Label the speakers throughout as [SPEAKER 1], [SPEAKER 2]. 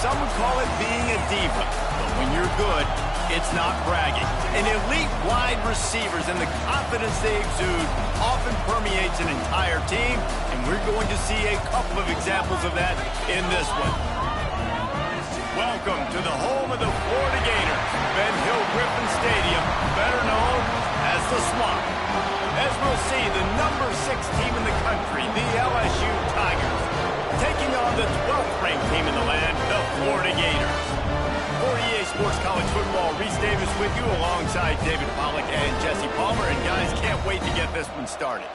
[SPEAKER 1] Some would call it being a diva, but when you're good, it's not bragging. And elite wide receivers and the confidence they exude often permeates an entire team, and we're going to see a couple of examples of that in this one. Welcome to the home of the Florida Gators, Ben Hill Griffin Stadium, better known as the Swamp. As we'll see, the number 6 team in the country, the LSU Tigers, taking on the 12th ranked team in the land, the Florida Gators. For EA Sports College Football, Reese Davis with you alongside David Pollack and Jesse Palmer. And guys, can't wait to get this one started.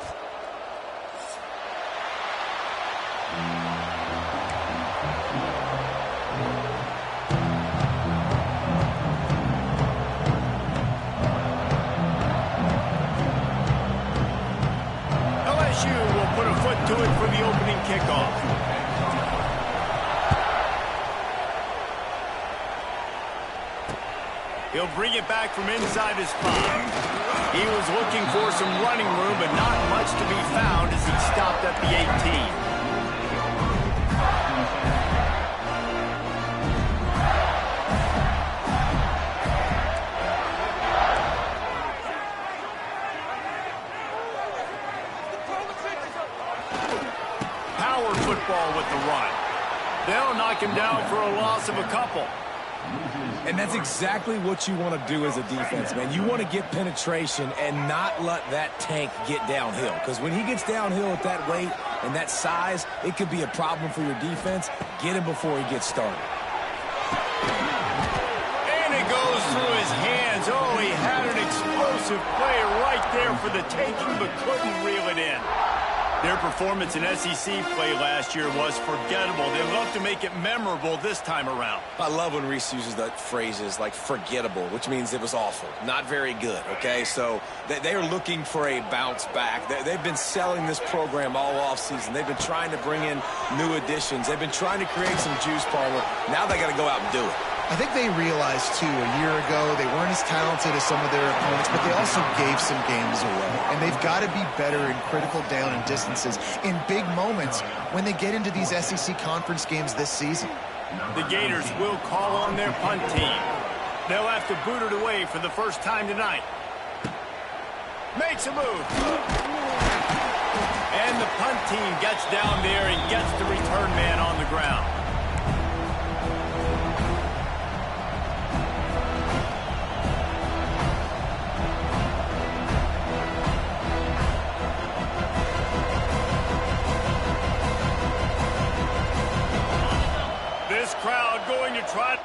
[SPEAKER 1] LSU will put a foot to it for the opening kickoff. He'll bring it back from inside his 5. He was looking for some running room, but not much to be found as he stopped at the 18. Power football with the run. They'll knock him down for a loss of a couple.
[SPEAKER 2] And that's exactly what you want to do as a defense, man. You want to get penetration and not let that tank get downhill. Because when he gets downhill at that weight and that size, it could be a problem for your defense. Get him before he gets started.
[SPEAKER 1] And it goes through his hands. Oh, he had an explosive play right there for the taking, but couldn't reel it in. Their performance in SEC play last year was forgettable. They love to make it memorable this time around.
[SPEAKER 2] I love when Reese uses that phrases like forgettable, which means it was awful, not very good, okay? So they are looking for a bounce back. They've been selling this program all offseason. They've been trying to bring in new additions. They've been trying to create some juice, Palmer. Now they got to go out and do it.
[SPEAKER 3] I think they realized, too, a year ago they weren't as talented as some of their opponents, but they also gave some games away. And they've got to be better in critical down and distances in big moments when they get into these SEC conference games this season.
[SPEAKER 1] The Gators will call on their punt team. They'll have to boot it away for the first time tonight. Makes a move. And the punt team gets down there and gets the return man on the ground. This crowd going to try.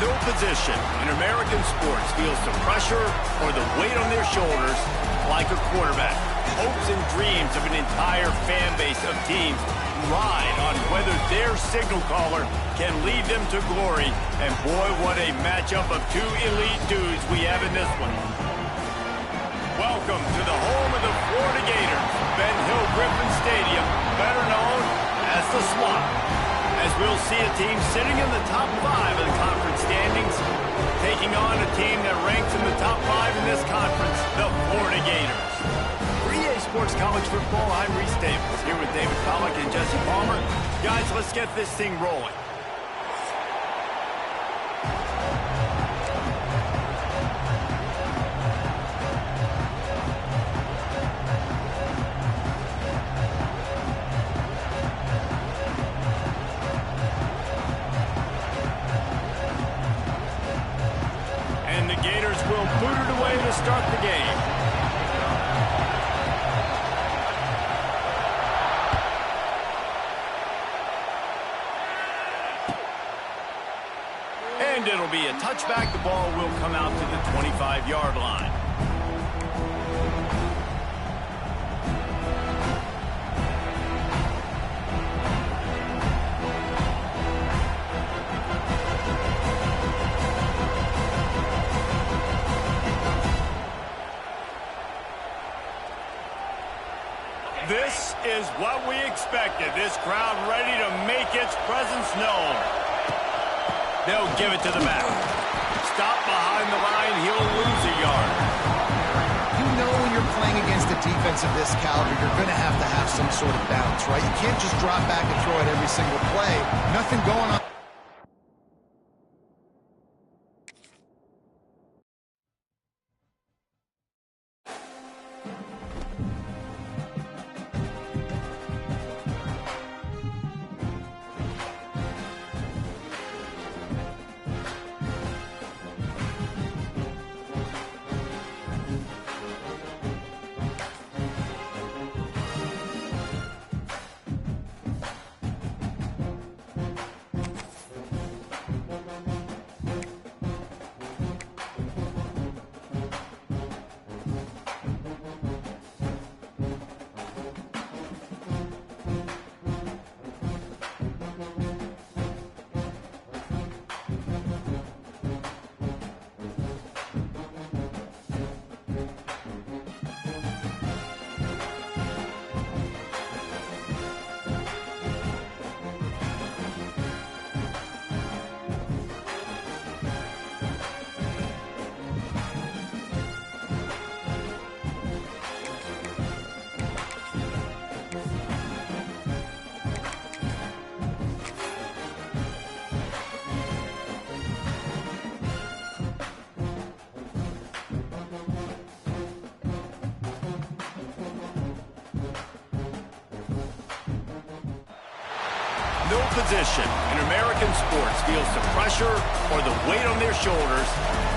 [SPEAKER 1] No position in American sports feels the pressure or the weight on their shoulders like a quarterback. Hopes and dreams of an entire fan base of teams ride on whether their signal caller can lead them to glory. And boy, what a matchup of two elite dudes we have in this one. Welcome to the home of the Florida Gators, Ben Hill Griffin Stadium, better known as the Swamp. As we'll see a team sitting in the top 5 of the conference standings, taking on a team that ranks in the top 5 in this conference, the Florida Gators. For EA Sports College Football, I'm Reese Davis, here with David Pollack and Jesse Palmer. Guys, let's get this thing rolling. And the Gators will boot it away to start the game. And it'll be a touchback. The ball will come out to the 25-yard line. This is what we expected. This crowd ready to make its presence known. They'll give it to the back. Stop behind the line. He'll lose a yard.
[SPEAKER 3] You know when you're playing against a defense of this caliber, you're going to have some sort of balance, right? You can't just drop back and throw it every single play. Nothing going on.
[SPEAKER 1] No position in American sports feels the pressure or the weight on their shoulders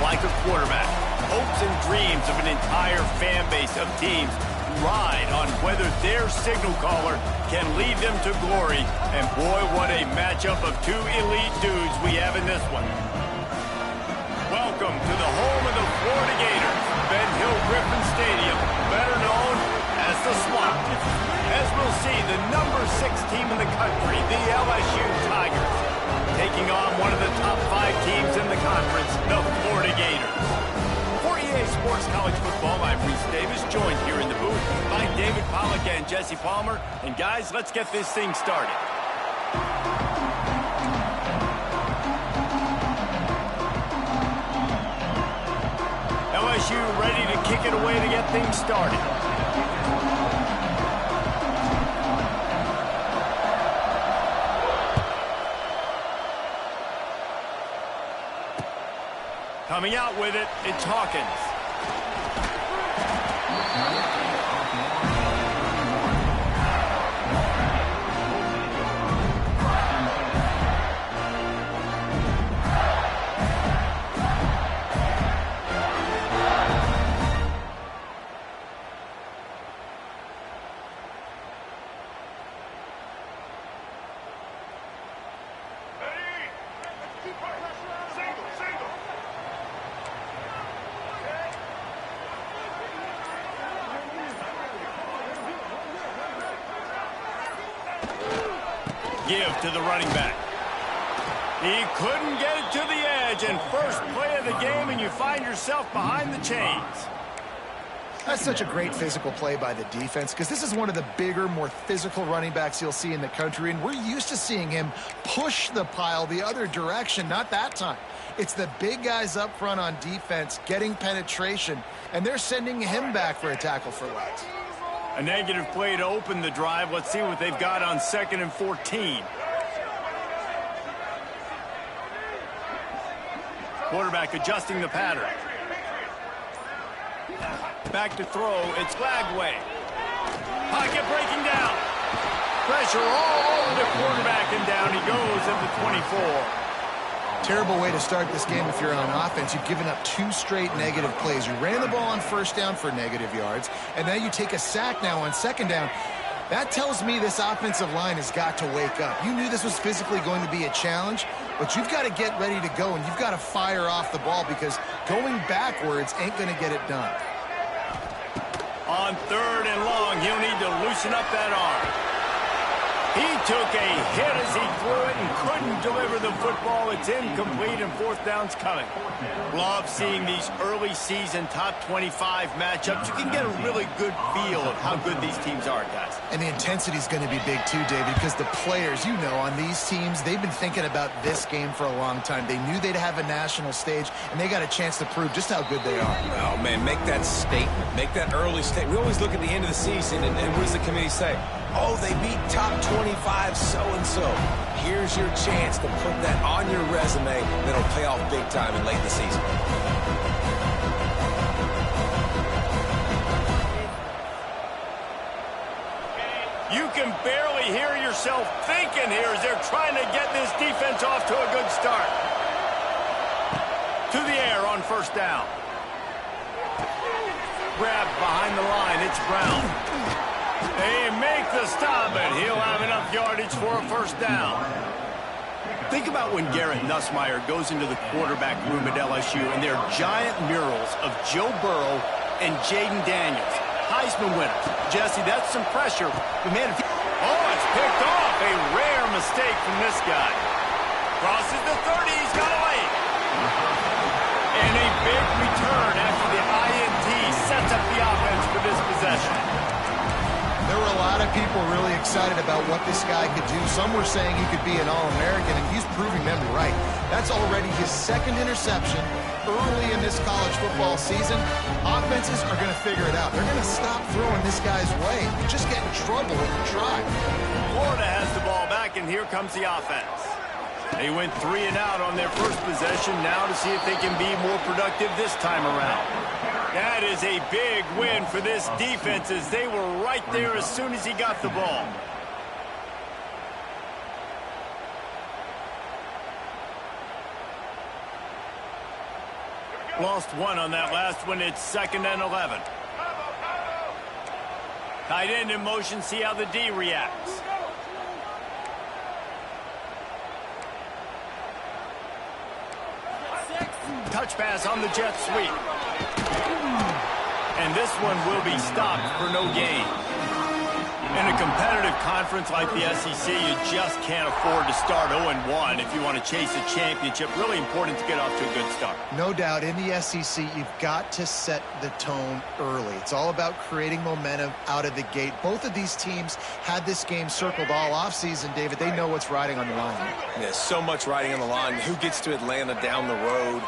[SPEAKER 1] like a quarterback. Hopes and dreams of an entire fan base of teams ride on whether their signal caller can lead them to glory. And boy, what a matchup of two elite dudes we have in this one. Welcome to the home of the Florida Gators, Ben Hill Griffin Stadium, better known as the Swamp. As we'll see, the number 6 team in the country, the LSU Tigers, taking on one of the top 5 teams in the conference, the Florida Gators. For EA Sports College Football, I'm Reese Davis, joined here in the booth by David Pollack and Jesse Palmer. And guys, let's get this thing started. LSU ready to kick it away to get things started. Coming out with it, it's Hawkins.
[SPEAKER 4] Single.
[SPEAKER 1] Give to the running back. He couldn't get it to the edge, and first play of the game, and you find yourself behind the chains.
[SPEAKER 3] That's such a great physical play by the defense because this is one of the bigger, more physical running backs you'll see in the country, and we're used to seeing him push the pile the other direction. Not that time. It's the big guys up front on defense getting penetration, and they're sending him back for a tackle for loss.
[SPEAKER 1] A negative play to open the drive. Let's see what they've got on 2nd and 14. Quarterback adjusting the pattern. Back to throw. It's Glagway. Pocket breaking down. Pressure all over the quarterback, and down he goes at the 24.
[SPEAKER 3] Terrible way to start this game if you're on offense. You've given up 2 straight negative plays. You ran the ball on 1st down for negative yards, and now you take a sack now on 2nd down. That tells me this offensive line has got to wake up. You knew this was physically going to be a challenge, but you've got to get ready to go, and you've got to fire off the ball because going backwards ain't going to get it done.
[SPEAKER 1] On 3rd and long, he'll need to loosen up that arm. He took a hit as he threw it and couldn't deliver the football. It's incomplete, and 4th down's coming. Love seeing these early season top 25 matchups. You can get a really good feel of how good these teams are, guys.
[SPEAKER 3] And the intensity is going to be big too, David, because the players, you know, on these teams, they've been thinking about this game for a long time. They knew they'd have a national stage, and they got a chance to prove just how good they are.
[SPEAKER 2] Oh, man, make that statement. Make that early statement. We always look at the end of the season, and what does the committee say? Oh, they beat top 25 so-and-so. Here's your chance to put that on your resume that'll pay off big time in late in the season.
[SPEAKER 1] You can barely hear yourself thinking here as they're trying to get this defense off to a good start. To the air on 1st down. Grab behind the line. It's Brown. They make the stop, and he'll have enough yardage for a 1st down. Think about when Garrett Nussmeier goes into the quarterback room at LSU, and there are giant murals of Joe Burrow and Jaden Daniels, Heisman winners. Jesse, that's some pressure. But man, it's picked off. A rare mistake from this guy. Crosses the 30. He's got a lane. And a big return after the INT sets up the offense for this possession.
[SPEAKER 3] There were a lot of people really excited about what this guy could do. Some were saying he could be an All-American, and he's proving them right. That's already his 2nd interception early in this college football season. Offenses are going to figure it out. They're going to stop throwing this guy's way. You just get in trouble if you try.
[SPEAKER 1] Florida has the ball back, and here comes the offense. They went 3 and out on their first possession, now to see if they can be more productive this time around. That is a big win for this defense as they were right there as soon as he got the ball. Lost 1 on that last one. It's 2nd and 11. Tight end in motion. See how the D reacts. Touch pass on the jet sweep. And this one will be stopped for no gain. In a competitive conference like the SEC, you just can't afford to start 0-1 if you want to chase a championship. Really important to get off to a good start.
[SPEAKER 3] No doubt, in the SEC, you've got to set the tone early. It's all about creating momentum out of the gate. Both of these teams had this game circled all offseason, David. They know what's riding on the line.
[SPEAKER 2] There's so much riding on the line. Who gets to Atlanta down the road?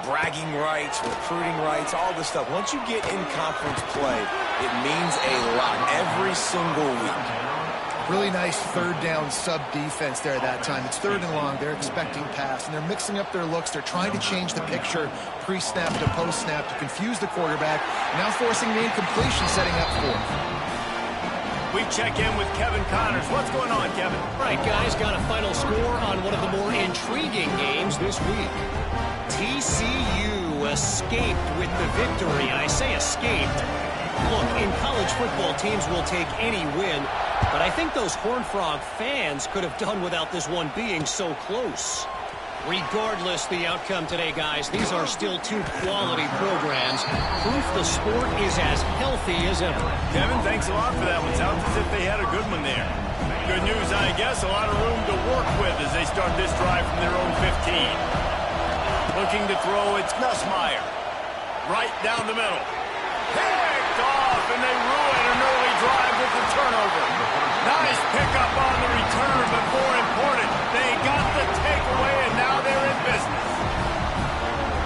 [SPEAKER 2] Bragging rights, recruiting rights, all this stuff. Once you get in conference play, it means a lot every single week.
[SPEAKER 3] Really nice 3rd down sub defense there that time. It's 3rd and long. They're expecting pass, and they're mixing up their looks. They're trying to change the picture pre-snap to post-snap to confuse the quarterback, now forcing the incompletion, setting up 4th.
[SPEAKER 1] We check in with Kevin Connors. What's going on, Kevin?
[SPEAKER 4] Right, guys, got a final score on one of the more intriguing games this week. TCU escaped with the victory, and I say escaped. Look, in college football, teams will take any win, but I think those Horned Frog fans could have done without this one being so close. Regardless the outcome today, guys, these are still two quality programs. Proof the sport is as healthy as ever.
[SPEAKER 1] Kevin, thanks a lot for that one. Sounds as if they had a good one there. Good news, I guess. A lot of room to work with as they start this drive from their own 15. Looking to throw, it's Nussmeier. Right down the middle. Picked off, and they ruin an early drive with the turnover. Nice pickup on the return, but more important, they got the takeaway, and now they're in business.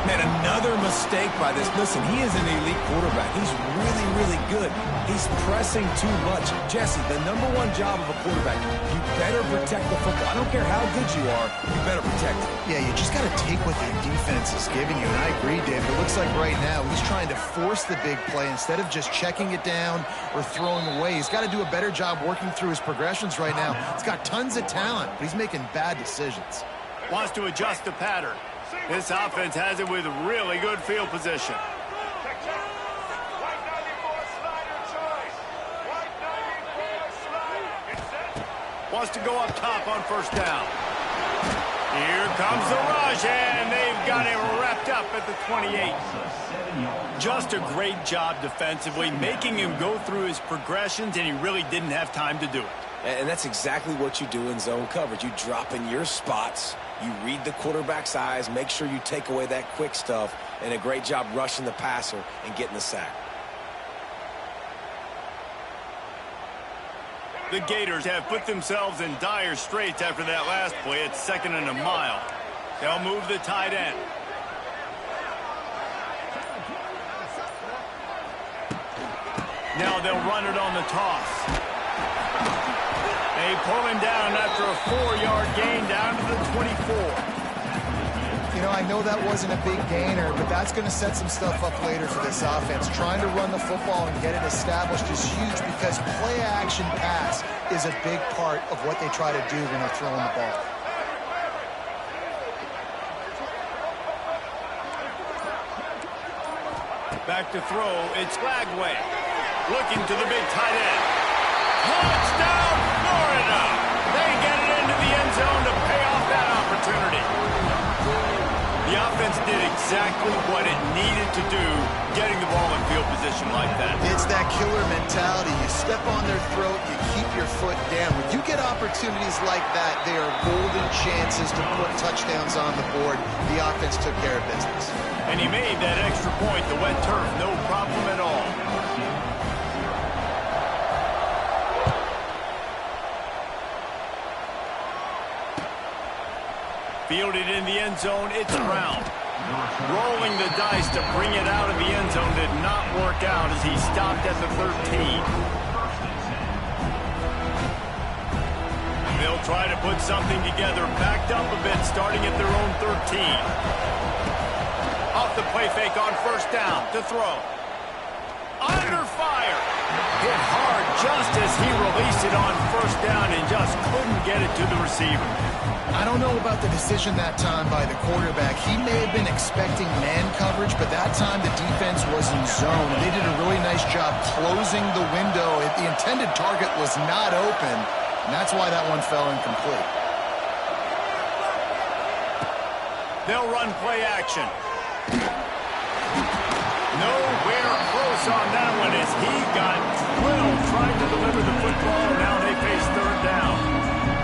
[SPEAKER 2] Man, another mistake by this. Listen, he is an elite quarterback. He's really, really good. He's pressing too much. Jesse, the #1 job of a quarterback, you better protect the football. I don't care how good you are, you better protect it.
[SPEAKER 3] Yeah, you just got to take what your defense is giving you, and I agree, David. It looks like right now he's trying to force the big play instead of just checking it down or throwing away. He's got to do a better job working through his progressions right now. He's got tons of talent, but he's making bad decisions.
[SPEAKER 1] Wants to adjust the pattern. This offense has it with really good field position. Wants to go up top on first down. Here comes the rush, and they've got him wrapped up at the 28. Just a great job defensively, making him go through his progressions, and he really didn't have time to do it.
[SPEAKER 2] And that's exactly what you do in zone coverage. You drop in your spots, you read the quarterback's eyes, make sure you take away that quick stuff, and a great job rushing the passer and getting the sack.
[SPEAKER 1] The Gators have put themselves in dire straits after that last play. It's 2nd and a mile. They'll move the tight end. Now they'll run it on the toss. They pull him down after a 4-yard gain down to the 24.
[SPEAKER 3] You know, I know that wasn't a big gainer, but that's going to set some stuff up later for this offense. Trying to run the football and get it established is huge because play-action pass is a big part of what they try to do when they're throwing the ball.
[SPEAKER 1] Back to throw, it's Lagway. Looking to the big tight end. Touchdown, Florida! They get it into the end zone to pay off that opportunity. The offense did exactly what it needed to do, getting the ball in field position like that.
[SPEAKER 3] It's that killer mentality. You step on their throat, you keep your foot down. When you get opportunities like that, they are golden chances to put touchdowns on the board. The offense took care of business.
[SPEAKER 1] And he made that extra point, the wet turf, no problem at all. Fielded in the end zone, it's Brown. Rolling the dice to bring it out of the end zone did not work out as he stopped at the 13. They'll try to put something together, backed up a bit, starting at their own 13. Off the play fake on first down to throw. Under fire. Hit hard just as he released it on first down and just couldn't get it to the receiver.
[SPEAKER 3] I don't know about the decision that time by the quarterback. He may have been expecting man coverage, but that time the defense was in zone. And they did a really nice job closing the window. The intended target was not open, and that's why that one fell incomplete.
[SPEAKER 1] They'll run play action. Nowhere close on that one as he got drilled trying to deliver the football. Now they face third down.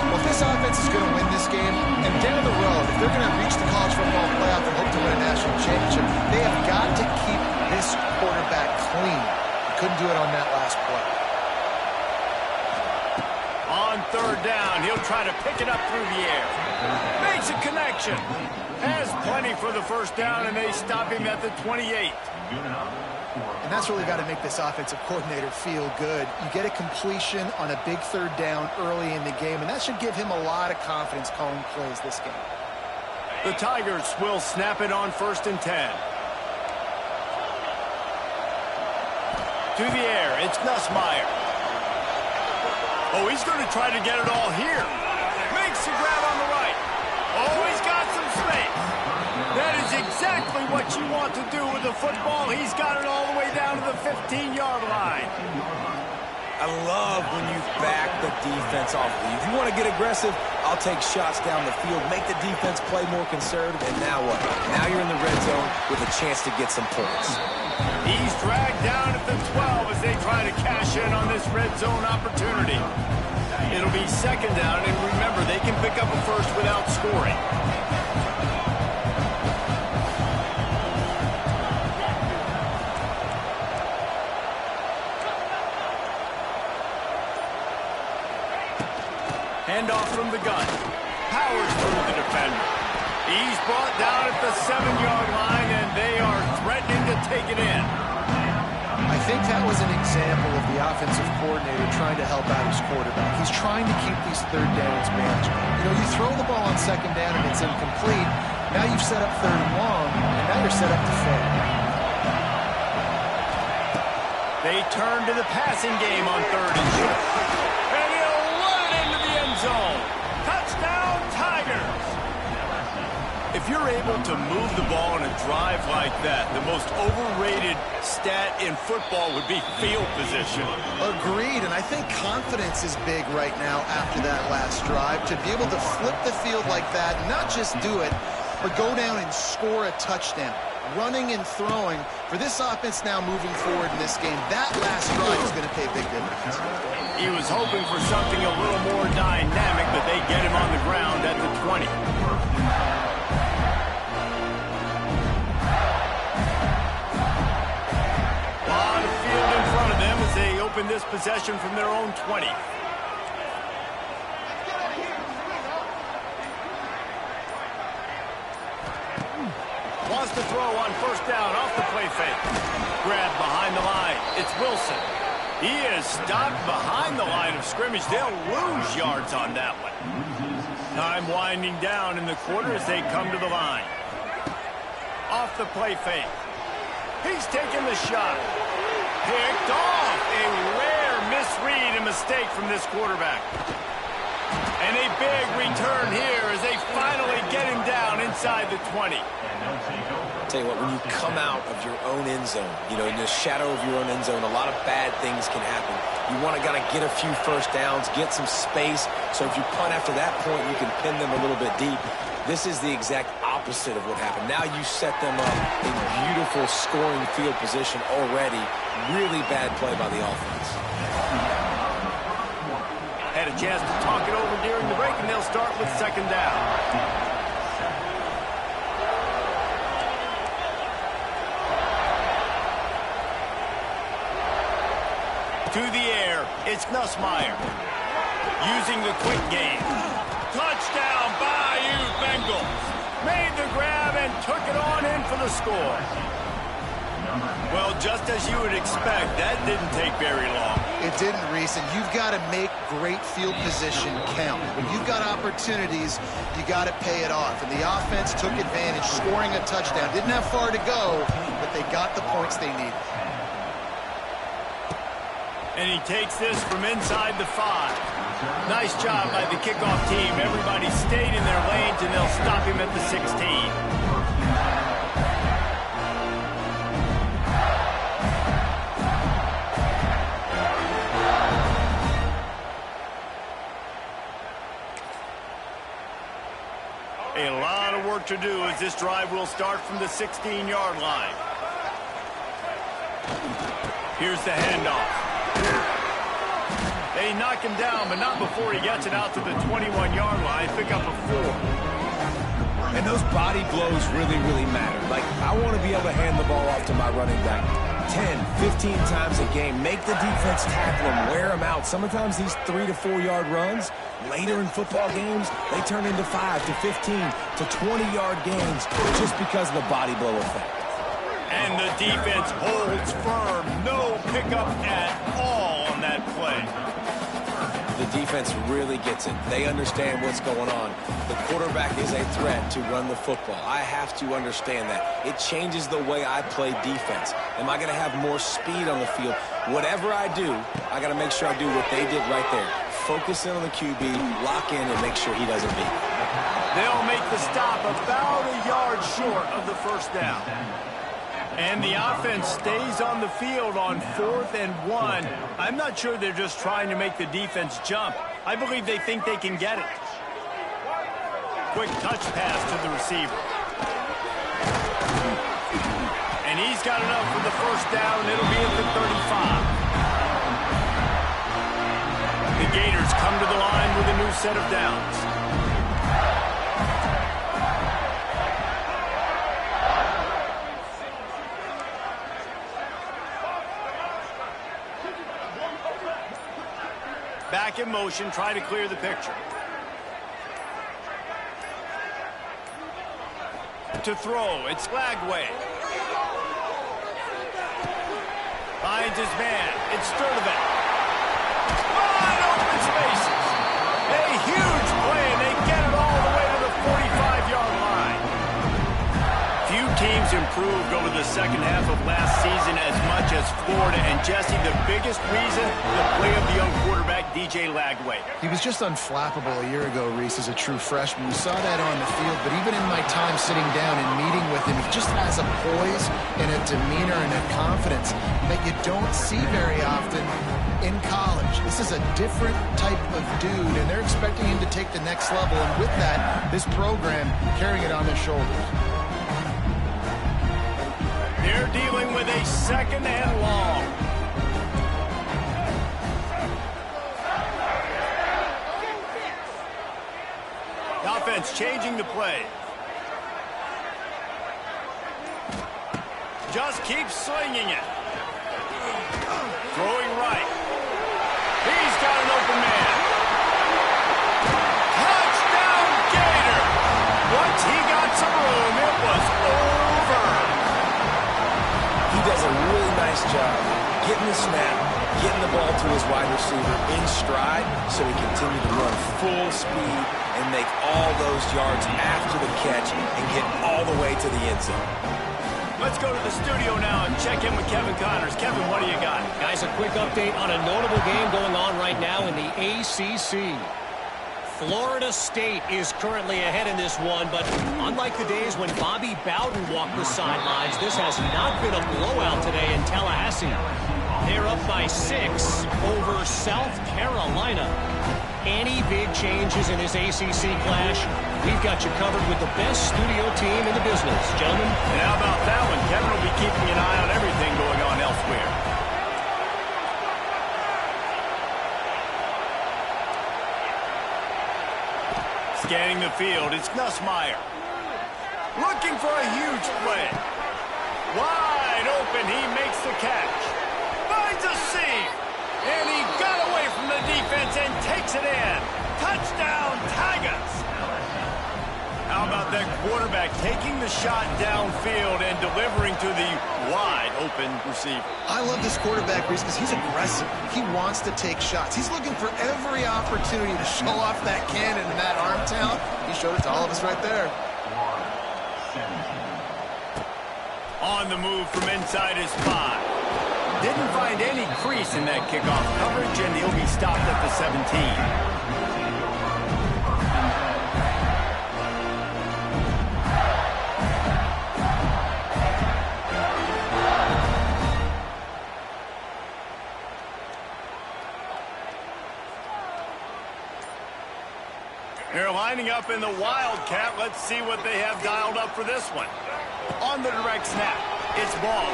[SPEAKER 3] Well, if this offense is going to win this game, and down the road, if they're going to reach the college football playoff and hope to win a national championship, they have got to keep this quarterback clean. He couldn't do it on that last play.
[SPEAKER 1] On third down, he'll try to pick it up through the air. Makes a connection. Has plenty for the first down, and they stop him at the 28.
[SPEAKER 3] And that's really got to make this offensive coordinator feel good. You get a completion on a big third down early in the game, and that should give him a lot of confidence calling plays this game.
[SPEAKER 1] The Tigers will snap it on 1st and 10. To the air, it's Nussmeier. Oh, he's going to try to get it all here. Makes the grab on the right. Oh, he's got some space. That is exactly what you want to do with the football. He's got it all the way down to the 15-yard line.
[SPEAKER 2] I love when you back the defense off of you. If you want to get aggressive, I'll take shots down the field, make the defense play more conservative, and now what? Now you're in the red zone with a chance to get some points.
[SPEAKER 1] He's dragged down at the 12 as they try to cash in on this red zone opportunity. It'll be second down, and remember, they can pick up a first without scoring. Handoff from the gun. Powers through the defender. He's brought down at the 7-yard line, and they are threatening to take it in.
[SPEAKER 3] I think that was an example of the offensive coordinator trying to help out his quarterback. He's trying to keep these third downs manageable. You know, you throw the ball on second down and it's incomplete. Now you've set up third and long, and now you're set up to fail.
[SPEAKER 1] They turn to the passing game on third and short. And he'll run it into the end zone. Touchdown, Tigers! If you're able to move the ball in a drive like that, the most overrated stat in football would be field position.
[SPEAKER 3] Agreed, and I think confidence is big right now after that last drive. To be able to flip the field like that, not just do it, but go down and score a touchdown. Running and throwing, for this offense now moving forward in this game, that last drive is going to pay big dividends.
[SPEAKER 1] He was hoping for something a little more dynamic, but they get him on the ground at the 20. They open this possession from their own 20. Wants to throw on first down off the play fake. Grabbed behind the line. It's Wilson. He is stopped behind the line of scrimmage. They'll lose yards on that one. Time winding down in the quarter as they come to the line. Off the play fake. He's taking the shot. Picked off. A rare misread and mistake from this quarterback. And a big return here as they finally get him down inside the 20.
[SPEAKER 2] I'll tell you what, when you come out of your own end zone, you know, in the shadow of your own end zone, a lot of bad things can happen. You want to kind of get a few first downs, get some space, so if you punt after that point, you can pin them a little bit deep. This is the exact opposite of what happened. Now you set them up in beautiful scoring field position already. Really bad play by the offense.
[SPEAKER 1] Had a chance to talk it over during the break, and they'll start with second down. To the air, it's Nussmeier. Using the quick game. Touchdown, Bayou Bengals. Made the grab and took it on in for the score. Well, just as you would expect, that didn't take very long.
[SPEAKER 3] It didn't, Reese, and you've got to make great field position count. When you've got opportunities, you got to pay it off. And the offense took advantage, scoring a touchdown. Didn't have far to go, but they got the points they needed.
[SPEAKER 1] And he takes this from inside the 5. Nice job by the kickoff team. Everybody stayed in their lanes, and they'll stop him at the 16. A lot of work to do as this drive will start from the 16-yard line. Here's the handoff. They knock him down, but not before he gets it out to the 21-yard line. Pick up a 4.
[SPEAKER 2] And those body blows really, really matter. Like, I want to be able to hand the ball off to my running back 10, 15 times a game. Make the defense tackle him, wear him out. Sometimes these 3 to 4 yard runs, later in football games, they turn into 5 to 15 to 20-yard gains just because of the body blow effect.
[SPEAKER 1] And the defense holds firm. No pickup at all on that play.
[SPEAKER 2] The defense really gets it. They understand what's going on. The quarterback is a threat to run the football. I have to understand that. It changes the way I play defense. Am I going to have more speed on the field? Whatever I do, I got to make sure I do what they did right there. Focus in on the QB, lock in, and make sure he doesn't beat.
[SPEAKER 1] They'll make the stop about a yard short of the first down. And the offense stays on the field on 4th and 1. I'm not sure they're just trying to make the defense jump. I believe they think they can get it. Quick touch pass to the receiver. And he's got enough for the first down. It'll be at the 35. The Gators come to the line with a new set of downs. Back in motion, try to clear the picture. To throw, it's Lagway. Finds his man, it's Sturdivant. Wide open spaces. A huge play, and they get it all the way to the 45-yard line. Few teams improved over the second half of last season as much as Florida. And Jesse, the biggest reason, the play of the young quarterback, DJ Lagway.
[SPEAKER 3] He was just unflappable a year ago, Reese, as a true freshman. We saw that on the field, but even in my time sitting down and meeting with him, he just has a poise and a demeanor and a confidence that you don't see very often in college. This is a different type of dude, and they're expecting him to take the next level, and with that, this program carrying it on their shoulders.
[SPEAKER 1] They're dealing with a 2nd and long. The offense changing the play. Just keeps slinging it. Throwing right. He's got an open man. Touchdown Gator! Once he got some room, it was over.
[SPEAKER 2] He does a really nice job getting the snap, getting the ball to his wide receiver in stride so he continued to run full speed and make all those yards after the catch and get all the way to the end zone.
[SPEAKER 1] Let's go to the studio now and check in with Kevin Connors. Kevin, what do you got?
[SPEAKER 4] Guys, a quick update on a notable game going on right now in the ACC. Florida State is currently ahead in this one, but unlike the days when Bobby Bowden walked the sidelines, this has not been a blowout today in Tallahassee. They're up by 6 over South Carolina. Any big changes in this ACC clash, we've got you covered with the best studio team in the business. Gentlemen?
[SPEAKER 1] And how about that one? Kevin will be keeping an eye on everything going on elsewhere. Scanning the field, it's Nussmeier. Looking for a huge play. Wide open, he makes the catch. Finds a seam. And he got away from the defense and takes it in. Touchdown, Tigers. How about that quarterback taking the shot downfield and delivering to the wide open receiver?
[SPEAKER 3] I love this quarterback, Reese, because he's aggressive. He wants to take shots. He's looking for every opportunity to show off that cannon and that arm talent. He showed it to all of us right there.
[SPEAKER 1] On the move from inside his 5. Didn't find any crease in that kickoff coverage, and he'll be stopped at the 17. They're lining up in the Wildcat. Let's see what they have dialed up for this one. On the direct snap, it's Ball.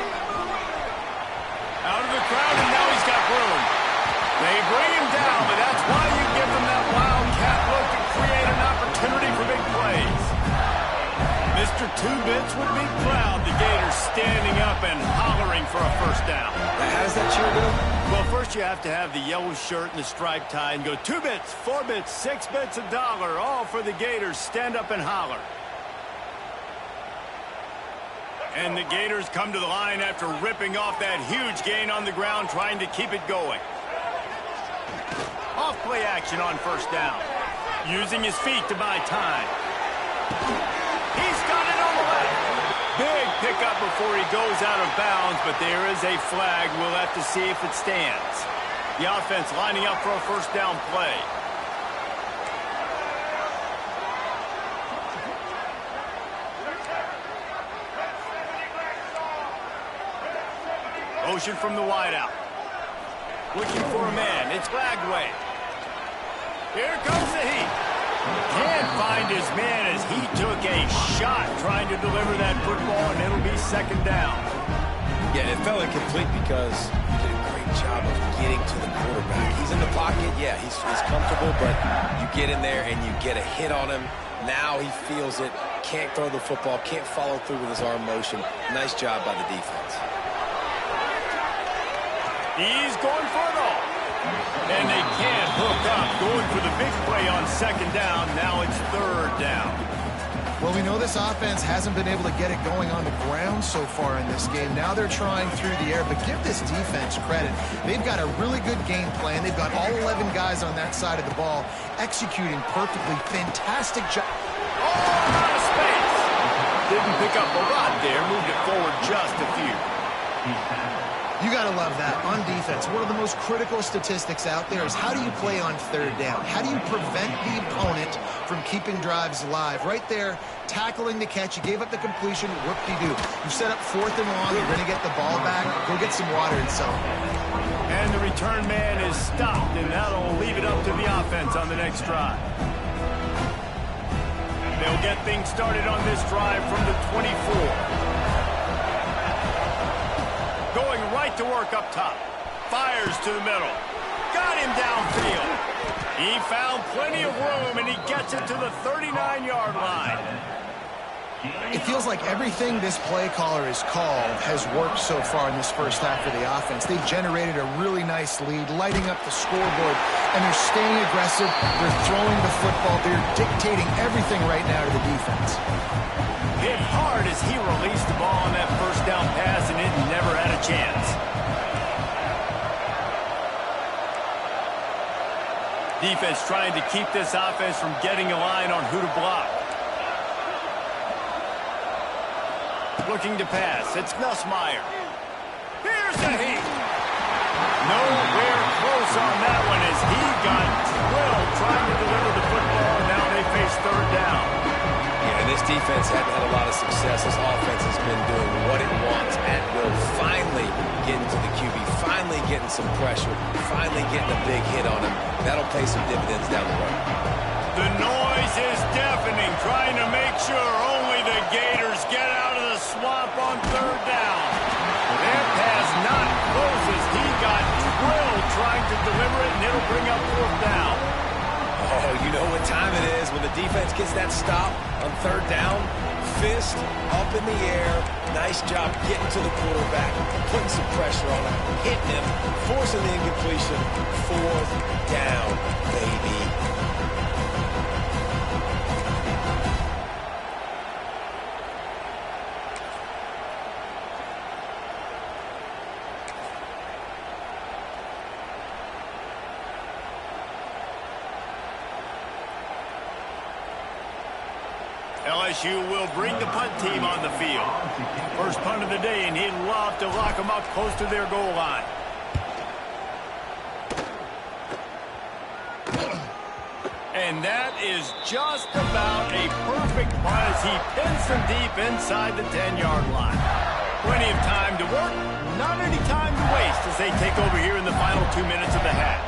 [SPEAKER 1] Out of the crowd, and now he's got room. They bring him down, but that's why you give them that Wildcat look to create an opportunity for big plays. Mr. Two-Bits would be proud. The Gators standing up and hollering for a first down.
[SPEAKER 2] Now, how does that cheer go?
[SPEAKER 1] Well, first you have to have the yellow shirt and the striped tie and go 2 bits, 4 bits, 6 bits, $1, all for the Gators. Stand up and holler. And the Gators come to the line after ripping off that huge gain on the ground, trying to keep it going. Off play action on first down. Using his feet to buy time. He's got it on the left. Big pickup before he goes out of bounds, but there is a flag. We'll have to see if it stands. The offense lining up for a first down play. Motion from the wideout. Looking for a man. It's Lagway. Here comes the heat. Can't find his man as he took a shot trying to deliver that football, and it'll be second down.
[SPEAKER 2] Yeah, it fell incomplete because he did a great job of getting to the quarterback. He's in the pocket. Yeah, he's comfortable, but you get in there and you get a hit on him. Now he feels it. Can't throw the football. Can't follow through with his arm motion. Nice job by the defense.
[SPEAKER 1] He's going for it all. And they can't hook up. Going for the big play on second down. Now it's third down.
[SPEAKER 3] Well, we know this offense hasn't been able to get it going on the ground so far in this game. Now they're trying through the air, but give this defense credit. They've got a really good game plan. They've got all 11 guys on that side of the ball executing perfectly. Fantastic job.
[SPEAKER 1] Oh, out of space. Didn't pick up a lot there. Moved it forward just a few.
[SPEAKER 3] You got to love that. On defense, one of the most critical statistics out there is how do you play on third down? How do you prevent the opponent from keeping drives alive? Right there, tackling the catch. You gave up the completion. Whoop-de-doo. You set up fourth and long. You're going to get the ball back. Go get some water and celebrate.
[SPEAKER 1] And the return man is stopped, and that'll leave it up to the offense on the next drive. They'll get things started on this drive from the 24. Going right to work up top. Fires to the middle. Got him downfield. He found plenty of room, and he gets it to the 39-yard line.
[SPEAKER 3] It feels like everything this play caller has called has worked so far in this first half of the offense. They've generated a really nice lead, lighting up the scoreboard, and they're staying aggressive. They're throwing the football. They're dictating everything right now to the defense.
[SPEAKER 1] Hit hard as he released the ball on that first down pass, and it never had a chance. Defense trying to keep this offense from getting a line on who to block. Looking to pass. It's Nussmeier. Here's the heat. Nowhere close on that one as he got drilled trying to deliver the football, and now they face third down.
[SPEAKER 2] Yeah, this defense hadn't had a lot of success. This offense has been doing what it wants at will. Finally getting to the QB, finally getting some pressure, finally getting a big hit on him. That'll pay some dividends down the road.
[SPEAKER 1] The noise is deafening, trying to make sure only the Gators get out of the swamp on third down. Their pass not close as he got drilled trying to deliver it, and it'll bring up fourth down.
[SPEAKER 2] Oh, you know what time it is when the defense gets that stop on third down. Fist up in the air. Nice job getting to the quarterback, putting some pressure on him, hitting him, forcing the incompletion. Fourth down, baby.
[SPEAKER 1] LSU will bring the punt team on the field. First punt of the day, and he'd love to lock them up close to their goal line. And that is just about a perfect punt as he pins them deep inside the 10-yard line. Plenty of time to work, not any time to waste as they take over here in the final 2 minutes of the half.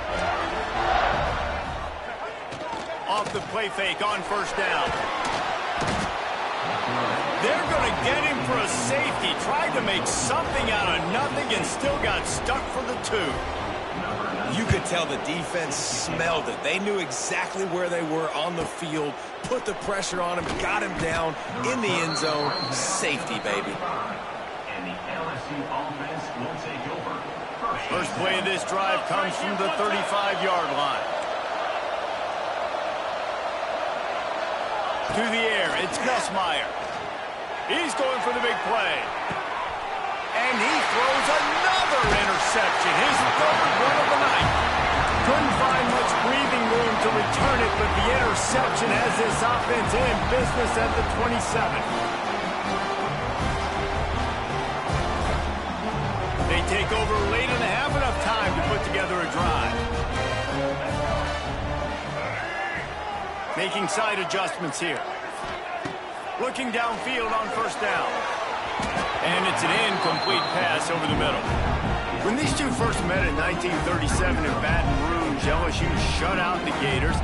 [SPEAKER 1] Off the play fake on first down. They're going to get him for a safety. Tried to make something out of nothing and still got stuck for the 2.
[SPEAKER 2] You could tell the defense smelled it. They knew exactly where they were on the field, put the pressure on him, got him down in the end zone. Safety, baby.
[SPEAKER 5] And the LSU offense will take over.
[SPEAKER 1] First play of this drive comes from the 35-yard line. To the air, it's Nussmeier. He's going for the big play. And he throws another interception, his third one of the night. Couldn't find much breathing room to return it, but the interception has this offense in business at the 27. They take over late and have enough time to put together a drive. Making side adjustments here. Looking downfield on first down. And it's an incomplete pass over the middle. When these two first met in 1937 in Baton Rouge, LSU shut out the Gators.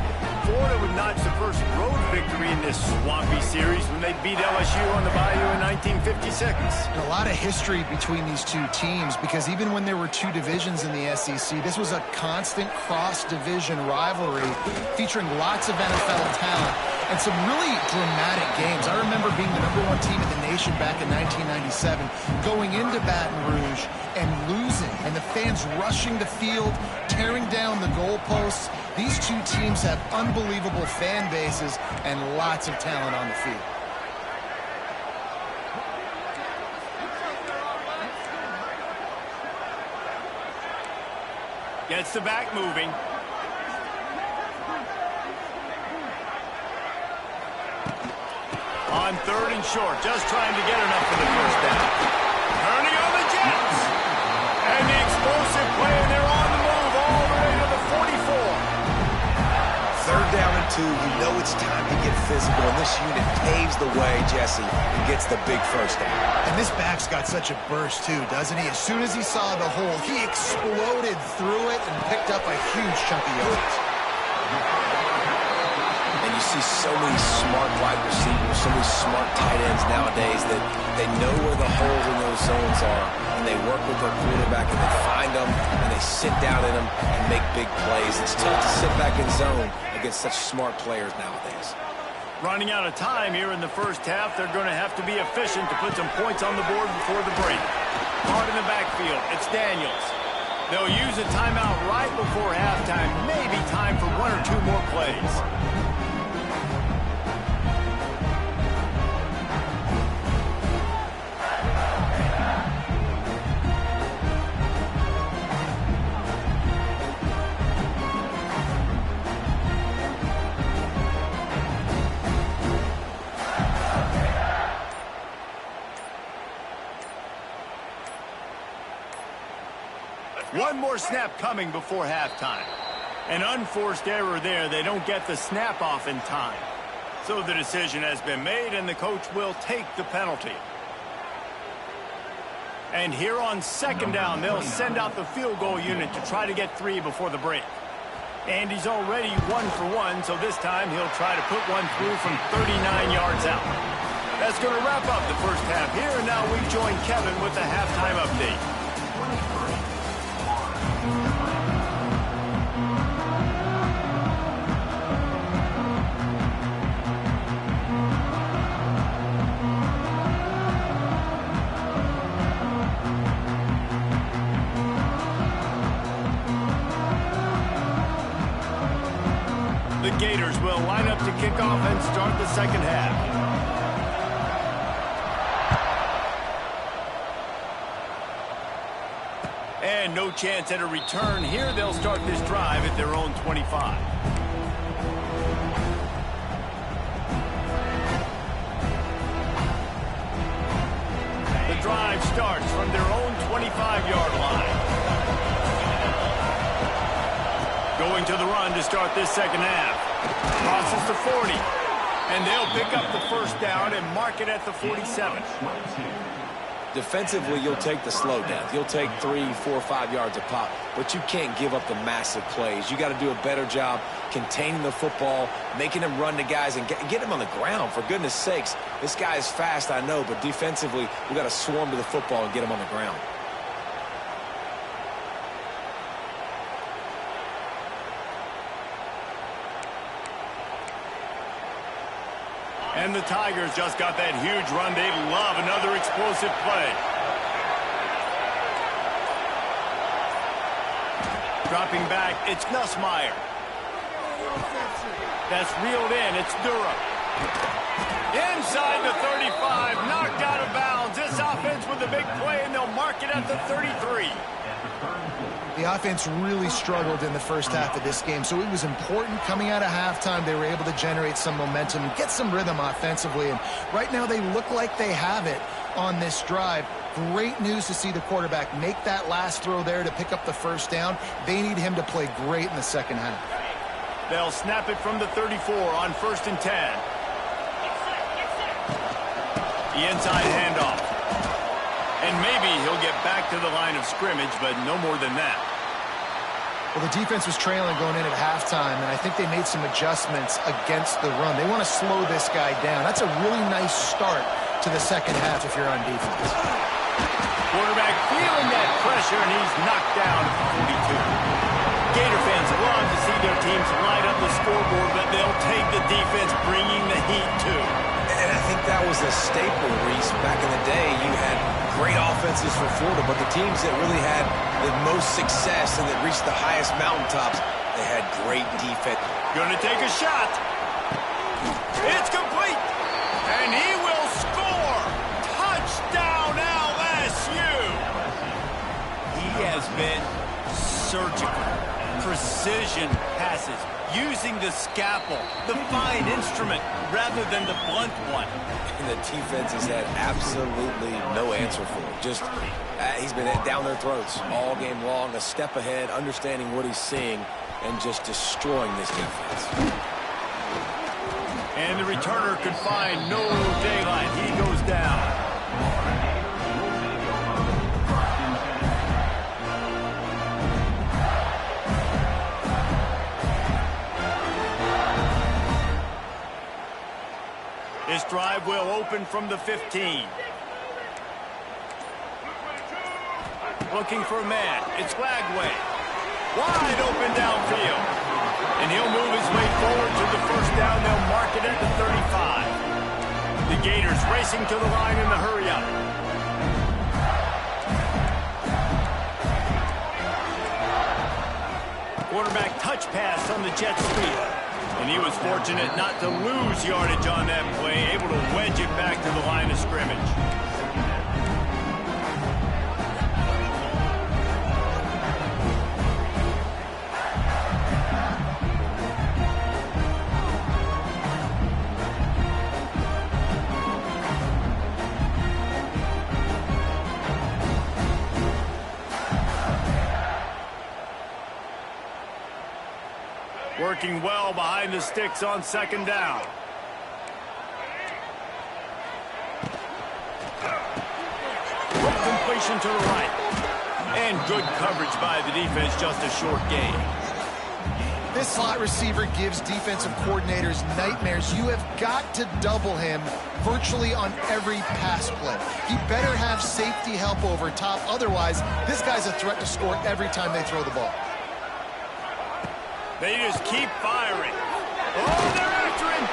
[SPEAKER 1] Florida would notch the first road victory in this swampy series when they beat LSU on the Bayou in 1956.
[SPEAKER 3] And a lot of history between these two teams, because even when there were two divisions in the SEC, this was a constant cross-division rivalry featuring lots of NFL talent and some really dramatic games. I remember being the #1 team in the nation back in 1997, going into Baton Rouge and losing, and the fans rushing the field, tearing down the goalposts. These two teams have unbelievable fan bases and lots of talent on the field.
[SPEAKER 1] Gets the back moving. On 3rd and short, just trying to get enough for the first down. Turning on the Jets. And the explosive play, and they're on the move all the way to the 44.
[SPEAKER 2] 3rd down and 2. You know it's time to get physical, and this unit paves the way, Jesse, and gets the big first down.
[SPEAKER 3] And this back's got such a burst, too, doesn't he? As soon as he saw the hole, he exploded through it and picked up a huge chunk of yards.
[SPEAKER 2] And you see so many smart wide receivers, so many smart tight ends nowadays that they know where the holes in those zones are, and they work with their quarterback, and they find them, and they sit down in them and make big plays. It's tough to sit back in zone against such smart players nowadays.
[SPEAKER 1] Running out of time here in the first half, they're going to have to be efficient to put some points on the board before the break. Hard in the backfield, it's Daniels. They'll use a timeout right before halftime, maybe time for 1 or 2 more plays. One more snap coming before halftime. An unforced error there. They don't get the snap off in time. So the decision has been made, and the coach will take the penalty. And here on 2nd down, they'll send out the field goal unit to try to get 3 before the break. Andy's already 1 for 1, so this time he'll try to put one through from 39 yards out. That's going to wrap up the first half here, and now we join Kevin with the halftime update. The Gators will line up to kick off and start the second half. And no chance at a return here. They'll start this drive at their own 25. The drive starts from their own 25-yard line. Going to the run to start this second half. Crosses the 40. And they'll pick up the first down and mark it at the 47.
[SPEAKER 2] Defensively, you'll take the slow downs. You'll take 3, 4, 5 yards a pop, but you can't give up the massive plays. You got to do a better job containing the football, making them run to guys, and get them on the ground. For goodness sakes, this guy is fast, I know, but defensively, we got to swarm to the football and get him on the ground.
[SPEAKER 1] And the Tigers just got that huge run. They love another explosive play. Dropping back, it's Nussmeier. That's reeled in, it's Durham. Inside the 35, knocked out of bounds. This offense with a big play, and they'll mark it at the 33.
[SPEAKER 3] The offense really struggled in the first half of this game, so it was important coming out of halftime. They were able to generate some momentum, get some rhythm offensively, and right now they look like they have it on this drive. Great news to see the quarterback make that last throw there to pick up the first down. They need him to play great in the second half.
[SPEAKER 1] They'll snap it from the 34 on 1st and 10. The inside handoff. And maybe he'll get back to the line of scrimmage, but no more than that.
[SPEAKER 3] Well, the defense was trailing going in at halftime, and I think they made some adjustments against the run. They want to slow this guy down. That's a really nice start to the second half if you're on defense.
[SPEAKER 1] Quarterback feeling that pressure, and he's knocked down at the 42. Gator fans love to see their teams light up the scoreboard, but they'll take the defense bringing the heat too.
[SPEAKER 2] And I think that was a staple, Reese. Back in the day, you had great offenses for Florida, but the teams that really had the most success and that reached the highest mountaintops, they had great defense.
[SPEAKER 1] Gonna take a shot. It's complete. And he will score. Touchdown LSU. He has been surgical. Precision passes. Using the scalpel, the fine instrument, rather than the blunt one.
[SPEAKER 2] And the defense has had absolutely no answer for it. Just, he's been down their throats all game long, a step ahead, understanding what he's seeing, and just destroying this defense.
[SPEAKER 1] And the returner could find no daylight. He goes down. This drive will open from the 15. Looking for a man. It's Flagway. Wide open downfield. And he'll move his way forward to the first down. They'll mark it at the 35. The Gators racing to the line in the hurry-up. Quarterback touch pass on the jet sweep. And he was fortunate not to lose yardage on that play, able to wedge it back to the line of scrimmage. Working well behind the sticks on second down. Completion to the right. And good coverage by the defense, just a short gain.
[SPEAKER 3] This slot receiver gives defensive coordinators nightmares. You have got to double him virtually on every pass play. He better have safety help over top. Otherwise, this guy's a threat to score every time they throw the ball.
[SPEAKER 1] They just keep firing. Oh, they're after him.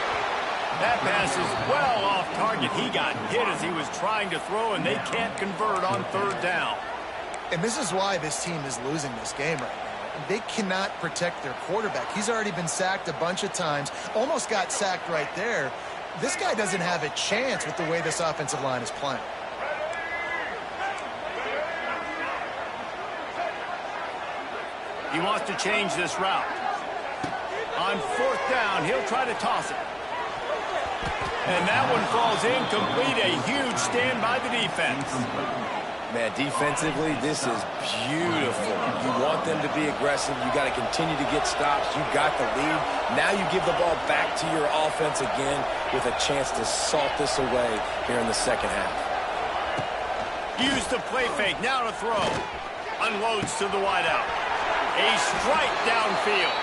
[SPEAKER 1] That pass is well off target. He got hit as he was trying to throw, and they can't convert on third down.
[SPEAKER 3] And this is why this team is losing this game right now. They cannot protect their quarterback. He's already been sacked a bunch of times. Almost got sacked right there. This guy doesn't have a chance with the way this offensive line is playing.
[SPEAKER 1] He wants to change this route. On fourth down, he'll try to toss it. And that one falls incomplete. A huge stand by the defense.
[SPEAKER 2] Man, defensively, this is beautiful. You want them to be aggressive. You got to continue to get stops. You got the lead. Now you give the ball back to your offense again with a chance to salt this away here in the second half.
[SPEAKER 1] Use the play fake. Now to throw. Unloads to the wideout. A strike downfield.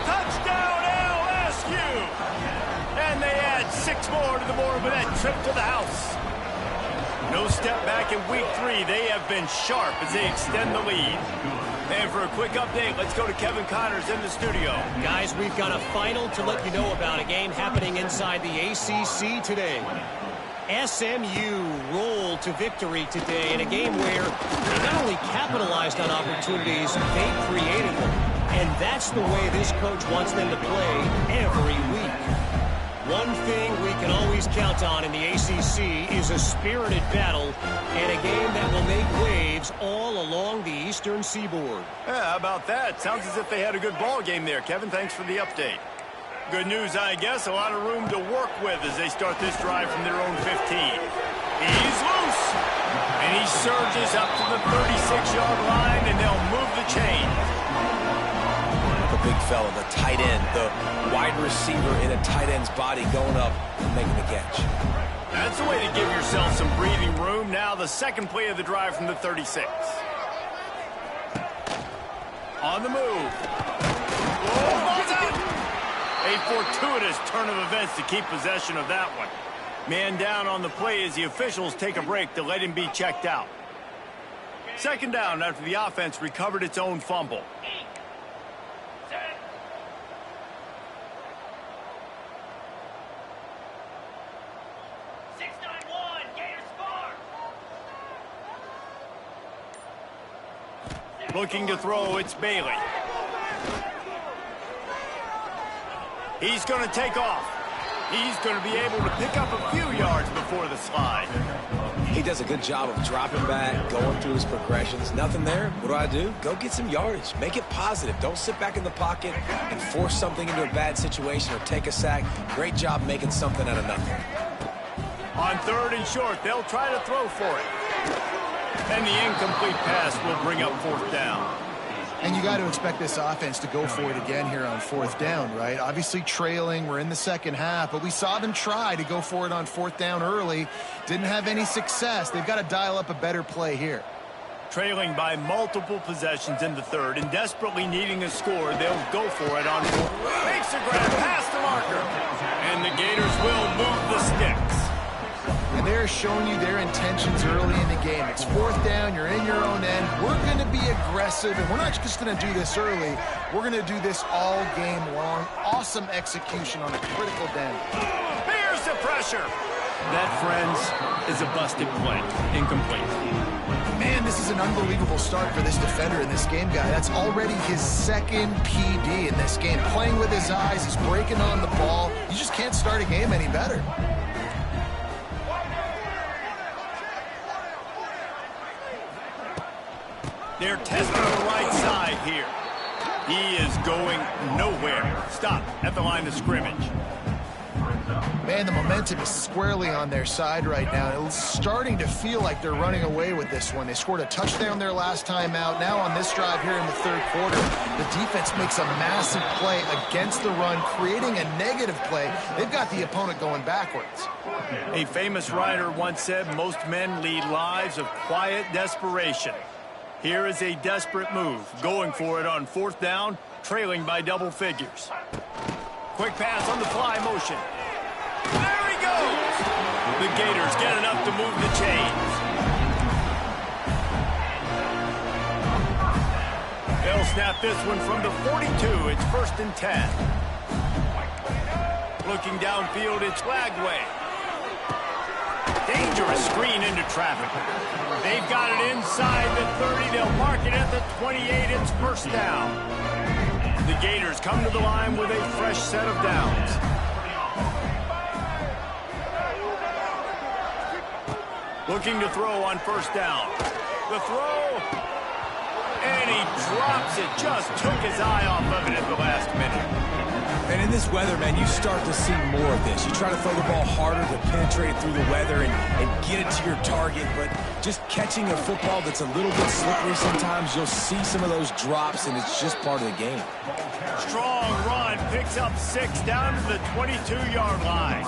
[SPEAKER 1] Touchdown LSU! And they add 6 more to the board with that trip to the house. No step back in week 3. They have been sharp as they extend the lead. And for a quick update, let's go to Kevin Connors in the studio.
[SPEAKER 4] Guys, we've got a final to let you know about, a game happening inside the ACC today. SMU rolled to victory today in a game where they not only capitalized on opportunities, they created them. And that's the way this coach wants them to play every week. One thing we can always count on in the ACC is a spirited battle and a game that will make waves all along the Eastern Seaboard.
[SPEAKER 1] Yeah, how about that? Sounds as if they had a good ball game there. Kevin, thanks for the update. Good news, I guess. A lot of room to work with as they start this drive from their own 15. He's loose. And he surges up to the 36-yard line, and they'll move the chain.
[SPEAKER 2] The big fella, the tight end, the wide receiver in a tight end's body going up and making the catch.
[SPEAKER 1] That's the way to give yourself some breathing room. Now the second play of the drive from the 36. On the move. Oh, ball's out! A fortuitous turn of events to keep possession of that one. Man down on the play as the officials take a break to let him be checked out. Second down after the offense recovered its own fumble. Looking to throw, it's Bailey. He's going to take off. He's going to be able to pick up a few yards before the slide.
[SPEAKER 2] He does a good job of dropping back, going through his progressions. Nothing there. What do? Go get some yardage. Make it positive. Don't sit back in the pocket and force something into a bad situation or take a sack. Great job making something out of nothing.
[SPEAKER 1] On third and short, they'll try to throw for it. And the incomplete pass will bring up fourth down.
[SPEAKER 3] And you got to expect this offense to go for it again here on fourth down, right? Obviously trailing, we're in the second half, but we saw them try to go for it on fourth down early. Didn't have any success. They've got to dial up a better play here.
[SPEAKER 1] Trailing by multiple possessions in the third and desperately needing a score, they'll go for it on fourth. Makes a grab past the marker. And the Gators will move the sticks.
[SPEAKER 3] And they're showing you their intentions early in the game. It's fourth down, you're in your own end. We're going to be aggressive, and we're not just going to do this early. We're going to do this all game long. Awesome execution on a critical down.
[SPEAKER 1] Here's the pressure. That, friends, is a busted play. Incomplete.
[SPEAKER 3] Man, this is an unbelievable start for this defender in this game, guy. That's already his second PD in this game. Playing with his eyes, he's breaking on the ball. You just can't start a game any better.
[SPEAKER 1] They're testing the right side here. He is going nowhere. Stop at the line of scrimmage.
[SPEAKER 3] Man, the momentum is squarely on their side right now. It's starting to feel like they're running away with this one. They scored a touchdown their last time out. Now on this drive here in the third quarter, the defense makes a massive play against the run, creating a negative play. They've got the opponent going backwards.
[SPEAKER 1] A famous writer once said, most men lead lives of quiet desperation. Here is a desperate move, going for it on fourth down, trailing by double figures. Quick pass on the fly motion. There he goes! The Gators get enough to move the chains. They'll snap this one from the 42. It's 1st and 10. Looking downfield, it's Flagway. Dangerous screen into traffic. They've got it inside the 30. They'll mark it at the 28. It's 1st down. The Gators come to the line with a fresh set of downs. Looking to throw on 1st down. The throw. And he drops it. Just took his eye off of it at the last minute.
[SPEAKER 2] And in this weather, man, you start to see more of this. You try to throw the ball harder to penetrate through the weather and get it to your target, but just catching a football that's a little bit slippery sometimes, you'll see some of those drops, and it's just part of the game.
[SPEAKER 1] Strong run, picks up 6 down to the 22-yard line.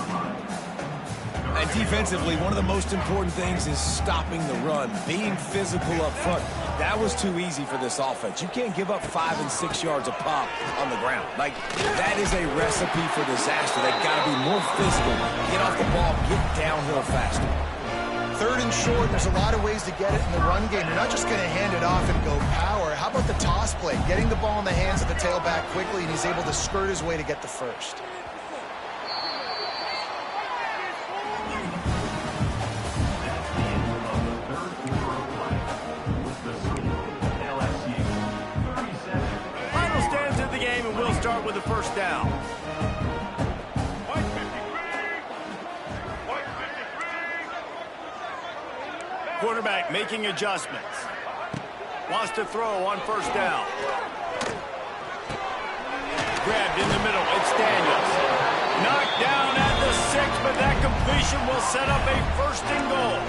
[SPEAKER 2] And defensively, one of the most important things is stopping the run, being physical up front. That was too easy for this offense. You can't give up 5 and 6 yards a pop on the ground. Like, that is a recipe for disaster. They've got to be more physical, get off the ball, get downhill faster.
[SPEAKER 3] 3rd and short, there's a lot of ways to get it in the run game. You're not just going to hand it off and go power. How about the toss play? Getting the ball in the hands of the tailback quickly, and he's able to skirt his way to get the first.
[SPEAKER 1] Start with the 1st down. Quarterback making adjustments. Wants to throw on 1st down. Grabbed in the middle. It's Daniels. Knocked down at the 6, but that completion will set up a 1st and goal.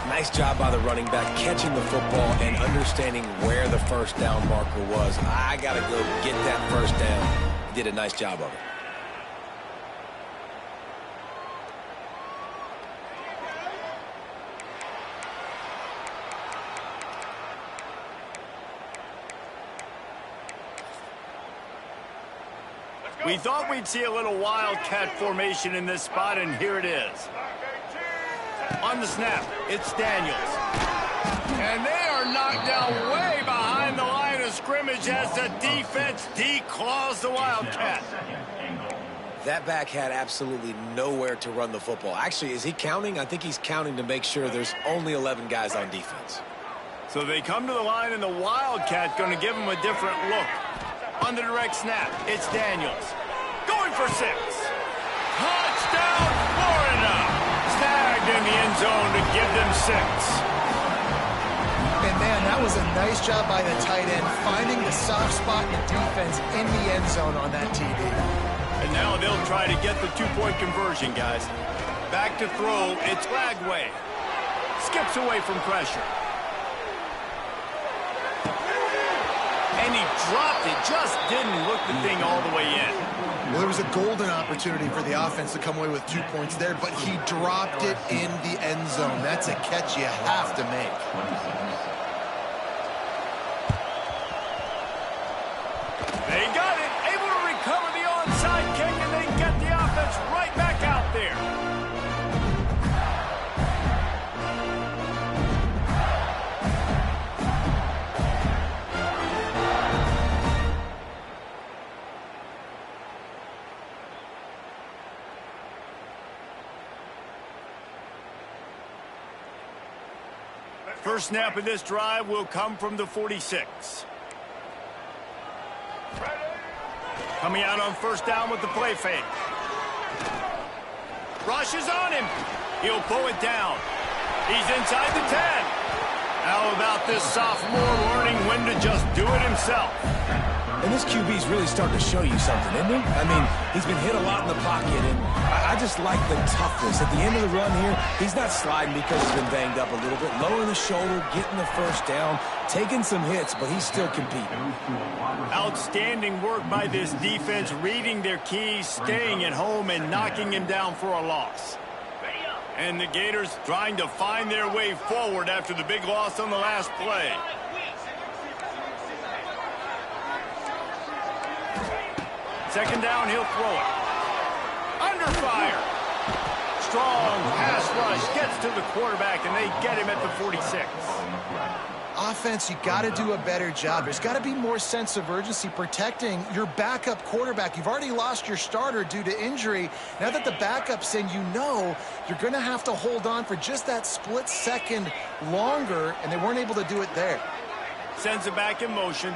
[SPEAKER 2] Nice job by the running back, catching the football and understanding where the 1st down marker was. I got to go get that 1st down. He did a nice job of it.
[SPEAKER 1] We thought we'd see a little wildcat formation in this spot, and here it is. On the snap, it's Daniels. And they are knocked down way behind the line of scrimmage as the defense declaws the wildcat.
[SPEAKER 2] That back had absolutely nowhere to run the football. Actually, is he counting? I think he's counting to make sure there's only 11 guys on defense.
[SPEAKER 1] So they come to the line, and the wildcat going to give them a different look. On the direct snap, it's Daniels. Going for 6. Touchdown, Florida! Snagged in the end zone to give them 6.
[SPEAKER 3] And, man, that was a nice job by the tight end, finding the soft spot in the defense in the end zone on that TD.
[SPEAKER 1] And now they'll try to get the 2-point conversion, guys. Back to throw, it's Lagway. Skips away from pressure. And he dropped it, just didn't look the thing all the way in.
[SPEAKER 3] Well, there was a golden opportunity for the offense to come away with 2 points there, but he dropped it in the end zone. That's a catch you have to make.
[SPEAKER 1] They got it, able to recover the onside kick, and they get the offense right back out there. First snap of this drive will come from the 46. Coming out on first down with the play fake. Rush is on him. He'll pull it down. He's inside the 10. How about this sophomore learning when to just do it himself?
[SPEAKER 2] And this QB's really starting to show you something, isn't he? I mean, he's been hit a lot in the pocket, and I just like the toughness. At the end of the run here, he's not sliding because he's been banged up a little bit. Lowering the shoulder, getting the first down, taking some hits, but he's still competing.
[SPEAKER 1] Outstanding work by this defense, reading their keys, staying at home, and knocking him down for a loss. And the Gators trying to find their way forward after the big loss on the last play. Second down, he'll throw it. Under fire. Strong pass rush gets to the quarterback, and they get him at the 46.
[SPEAKER 3] Offense, you got to do a better job. There's got to be more sense of urgency protecting your backup quarterback. You've already lost your starter due to injury. Now that the backup's in, you know you're going to have to hold on for just that split second longer, and they weren't able to do it there.
[SPEAKER 1] Sends it back in motion.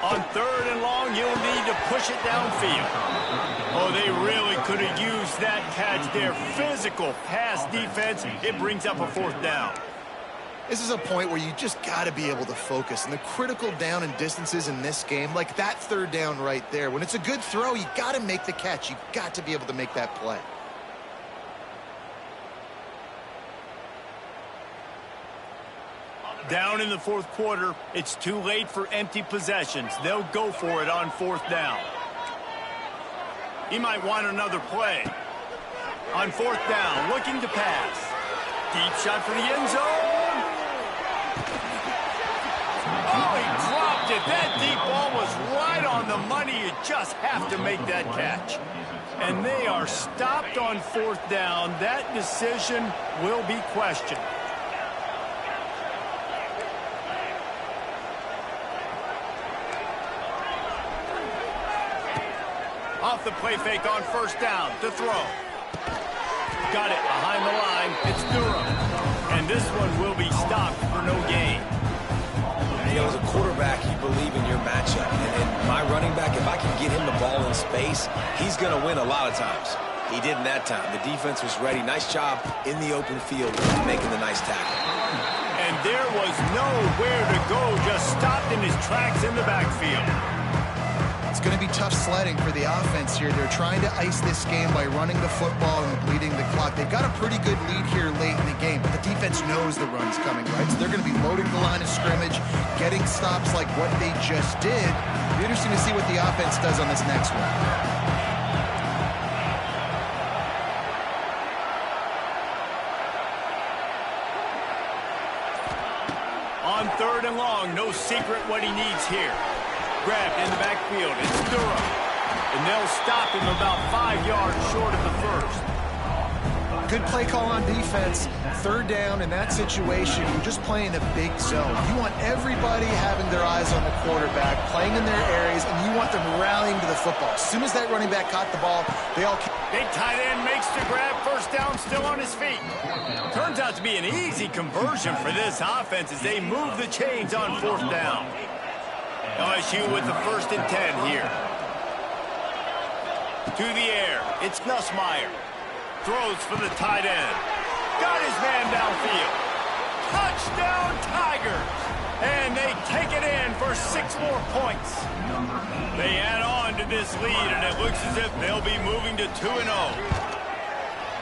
[SPEAKER 1] On third and long, you'll need to push it downfield. Oh, they really could have used that catch there. Physical pass defense. It brings up a fourth down.
[SPEAKER 3] This is a point where you just got to be able to focus. And the critical down and distances in this game, like that third down right there, when it's a good throw, you got to make the catch. You got to be able to make that play.
[SPEAKER 1] Down in the fourth quarter, it's too late for empty possessions. They'll go for it on fourth down. He might want another play. On fourth down, looking to pass. Deep shot for the end zone. Oh, he dropped it. That deep ball was right on the money. You just have to make that catch. And they are stopped on fourth down. That decision will be questioned. Off the play fake on first down to throw. Got it behind the line. It's Durham. And this one will be stopped for no gain.
[SPEAKER 2] You know, as a quarterback, you believe in your matchup. And my running back, if I can get him the ball in space, he's going to win a lot of times. He didn't that time. The defense was ready. Nice job in the open field making the nice tackle.
[SPEAKER 1] And there was nowhere to go. Just stopped in his tracks in the backfield.
[SPEAKER 3] It's going to be tough sledding for the offense here. They're trying to ice this game by running the football and bleeding the clock. They've got a pretty good lead here late in the game, but the defense knows the run's coming, right? So they're going to be loading the line of scrimmage, getting stops like what they just did. It'll be interesting to see what the offense does on this next one.
[SPEAKER 1] On 3rd and long. No secret what he needs here. Grabbed in the backfield. It's Durham. And they'll stop him about 5 yards short of the first.
[SPEAKER 3] Good play call on defense. 3rd down in that situation, you're just playing a big zone. You want everybody having their eyes on the quarterback, playing in their areas, and you want them rallying to the football. As soon as that running back caught the ball, they all...
[SPEAKER 1] Big tight end makes the grab. 1st down, still on his feet. Turns out to be an easy conversion for this offense as they move the chains on 4th down. LSU with the 1st and 10 here. To the air. It's Nussmeier. Throws for the tight end. Got his man downfield. Touchdown Tigers. And they take it in for 6 more points. They add on to this lead, and it looks as if they'll be moving to 2-0.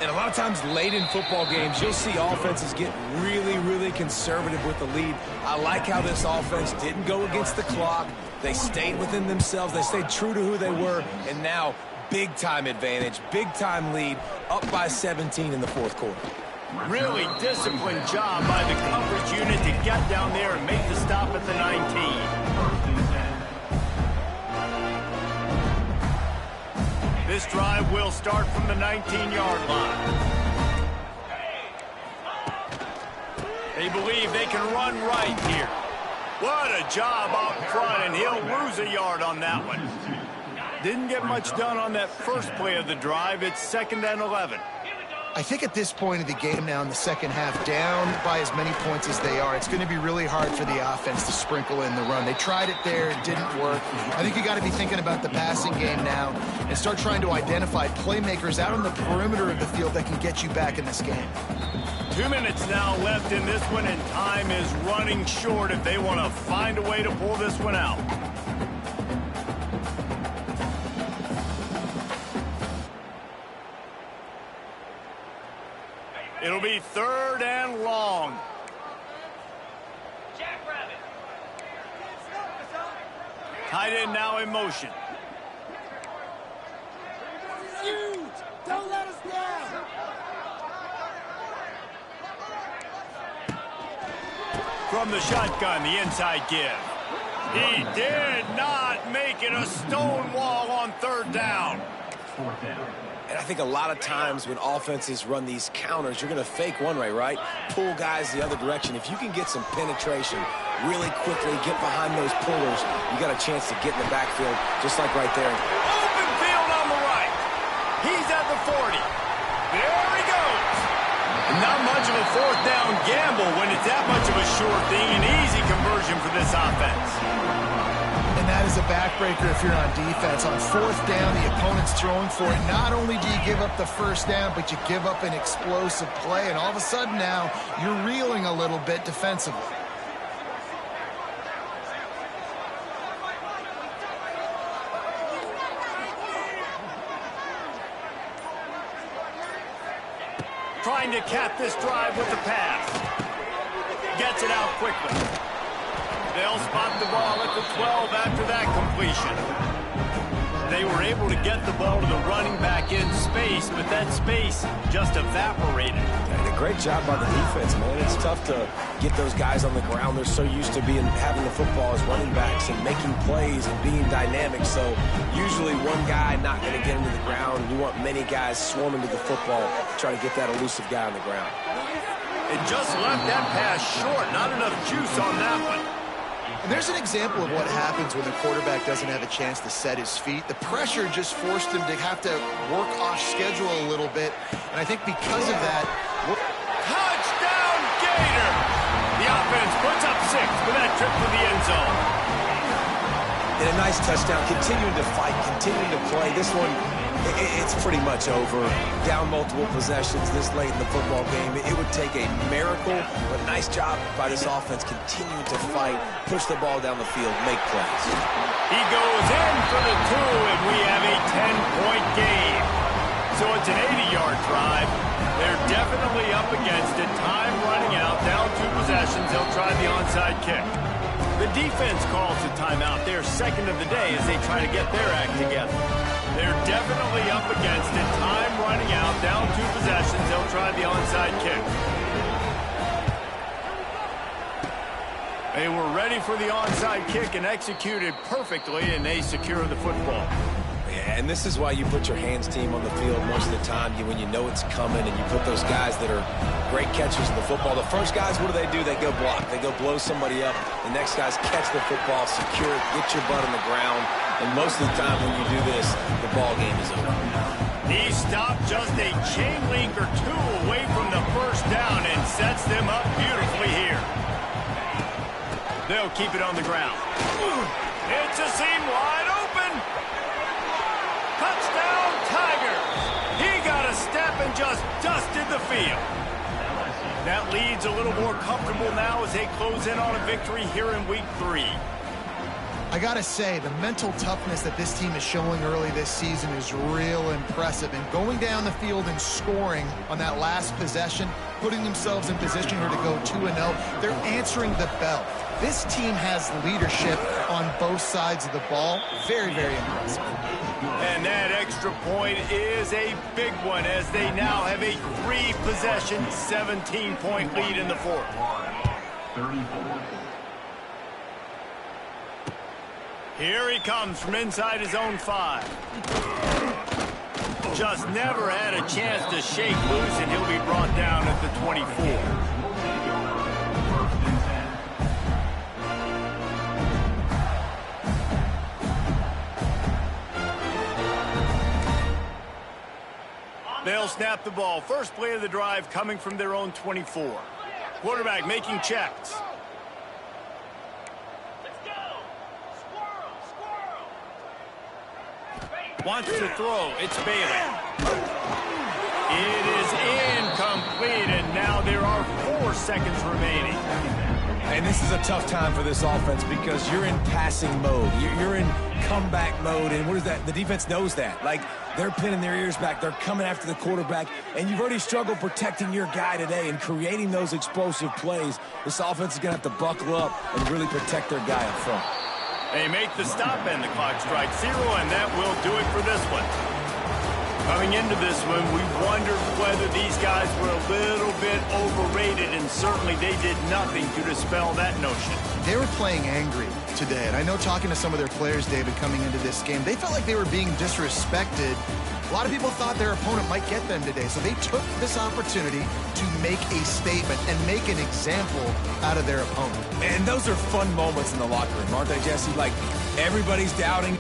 [SPEAKER 2] And a lot of times late in football games, you'll see offenses get really, really conservative with the lead. I like how this offense didn't go against the clock. They stayed within themselves. They stayed true to who they were. And now, big-time advantage, big-time lead, up by 17 in the 4th quarter.
[SPEAKER 1] Really disciplined job by the coverage unit to get down there and make the stop at the 19. This drive will start from the 19-yard line. They believe they can run right here. What a job up front, and he'll lose a yard on that one. Didn't get much done on that first play of the drive. It's 2nd and 11.
[SPEAKER 3] I think at this point of the game now in the second half, down by as many points as they are, it's going to be really hard for the offense to sprinkle in the run. They tried it there. It didn't work. I think you got to be thinking about the passing game now and start trying to identify playmakers out on the perimeter of the field that can get you back in this game.
[SPEAKER 1] 2 minutes now left in this one, and time is running short if they want to find a way to pull this one out. It'll be 3rd and long. Tight end now in motion.
[SPEAKER 6] Don't let us down.
[SPEAKER 1] From the shotgun, the inside give. He did not make it a stone wall on 3rd down.
[SPEAKER 5] 4th down.
[SPEAKER 2] And I think a lot of times when offenses run these counters, you're going to fake one way, right? Pull guys the other direction. If you can get some penetration really quickly, get behind those pullers, you got a chance to get in the backfield, just like right there.
[SPEAKER 1] Open field on the right. He's at the 40. There he goes. Not much of a 4th down gamble when it's that much of a sure thing. An easy conversion for this offense.
[SPEAKER 3] And that is a backbreaker if you're on defense. On 4th down, the opponent's throwing for it. Not only do you give up the 1st down, but you give up an explosive play. And all of a sudden now, you're reeling a little bit defensively.
[SPEAKER 1] Trying to cap this drive with the pass. Gets it out quickly. They'll spot the ball at the 12 after that completion. They were able to get the ball to the running back in space, but that space just evaporated.
[SPEAKER 2] And a great job by the defense, man. It's tough to get those guys on the ground. They're so used to having the football as running backs and making plays and being dynamic. So usually one guy not going to get him to the ground. You want many guys swarming to the football, trying to get that elusive guy on the ground.
[SPEAKER 1] It just left that pass short. Not enough juice on that one.
[SPEAKER 3] And there's an example of what happens when the quarterback doesn't have a chance to set his feet. The pressure just forced him to have to work off schedule a little bit. And I think because of that...
[SPEAKER 1] Touchdown, Gator! The offense puts up 6 for that trip to the end zone.
[SPEAKER 2] And a nice touchdown, continuing to fight, continuing to play. This one, it's pretty much over. Down multiple possessions this late in the football game. It would take a miracle, but nice job by this offense continuing to fight, push the ball down the field, make plays.
[SPEAKER 1] He goes in for the 2, and we have a 10-point game. So it's an 80-yard drive. They're definitely up against it. Time running out, down 2 possessions. They'll try the onside kick. The defense calls a timeout. They're 2nd of the day as they try to get their act together. They're definitely up against it. Time running out, down 2 possessions. They'll try the onside kick. They were ready for the onside kick and executed perfectly, and they secure the football.
[SPEAKER 2] Yeah, and this is why you put your hands team on the field most of the time when you know it's coming, and you put those guys that are great catchers of the football. The first guys, what do? They go block. They go blow somebody up. The next guys catch the football, secure it, get your butt on the ground. And most of the time when you do this, the ball game is over.
[SPEAKER 1] He stopped just a chain link or two away from the first down and sets them up beautifully here. They'll keep it on the ground. It's a seam wide open. Touchdown, Tigers. He got a step and just dusted the field. That lead's a little more comfortable now as they close in on a victory here in week 3.
[SPEAKER 3] I gotta say, the mental toughness that this team is showing early this season is real impressive. And going down the field and scoring on that last possession, putting themselves in position here to go 2-0, they're answering the bell. This team has leadership on both sides of the ball. Very, very impressive.
[SPEAKER 1] And that extra point is a big one as they now have a 3-possession, 17-point lead in the fourth.
[SPEAKER 5] 34.
[SPEAKER 1] Here he comes from inside his own 5. Just never had a chance to shake loose, and he'll be brought down at the 24. They'll snap the ball. First play of the drive coming from their own 24. Quarterback making checks. Wants to throw. It's Bailey. It is incomplete, and now there are 4 seconds remaining.
[SPEAKER 2] And this is a tough time for this offense because you're in passing mode. You're in comeback mode, and what is that? The defense knows that. Like, they're pinning their ears back. They're coming after the quarterback, and you've already struggled protecting your guy today and creating those explosive plays. This offense is going to have to buckle up and really protect their guy up front.
[SPEAKER 1] They make the stop, and the clock strikes 0, and that will do it for this one. Coming into this one, we wondered whether these guys were a little bit overrated, and certainly they did nothing to dispel that notion.
[SPEAKER 3] They were playing angry today, and I know talking to some of their players, David, coming into this game, they felt like they were being disrespected. A lot of people thought their opponent might get them today, so they took this opportunity to make a statement and make an example out of their opponent.
[SPEAKER 2] And those are fun moments in the locker room, aren't they, Jesse? Like, everybody's doubting.